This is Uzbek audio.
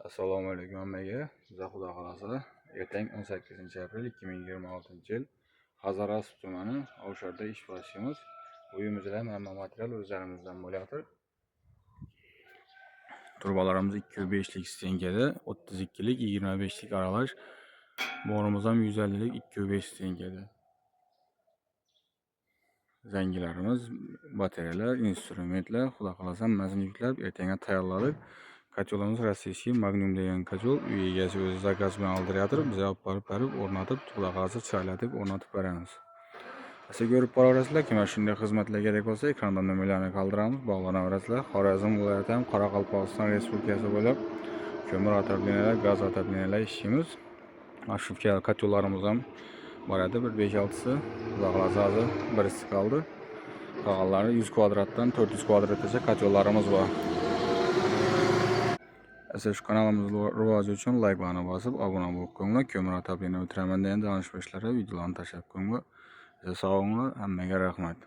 Assalomu alaykum hammaga. Siz xudo xolasa ertang 18-aprel 2026-yil Hazaras tumani Ovsharda ish boshlashimiz. Uyimizda hamma material o'zlarimizdan bo'layotir. Turbalarimiz 205 lik stenkada, 32 lik, 25 lik aralash. Borimiz ham 150 lik 205 stenkada. Zangilarimiz, batareyalar, instrumentlar, xudo xolasa hammasini yuklab ertanga tayyorladik. Katyolamiz rossiyskiy Magnum degan katyol, uy egasi o'zi zakaz bilan oldiryapti. Biz olib borib o'rnatib, xudo xolasa chaylatib o'rnatib beramiz. Siz ko'rib boraverasizlar, kimga shunday xizmatlar kerak bo'lsa, ekranda nomerlarni qoldiramiz, bog'lanaverasizlar. Xorazm viloyati ham Qoraqalpog'iston Respublikasi bo'lib, ko'mir otobinalar, gaz otobinalar ishimiz. Shu katyollarimiz ham boradi, bir 5-6si. Xudo xolasa hozir birisi qoldi. Qolganlari 100 kvadratdan 400 kvadratgacha katyollarimiz bor. Siz şu kanalımızın rivoji uchun like'larni bosib, obuna bo'lib qo'yinglar. Ko'mir otobina o'tiraman degan donishmandlarga videolarni tashlab qo'yinglar. Sog' bo'linglar, hammaga rahmat.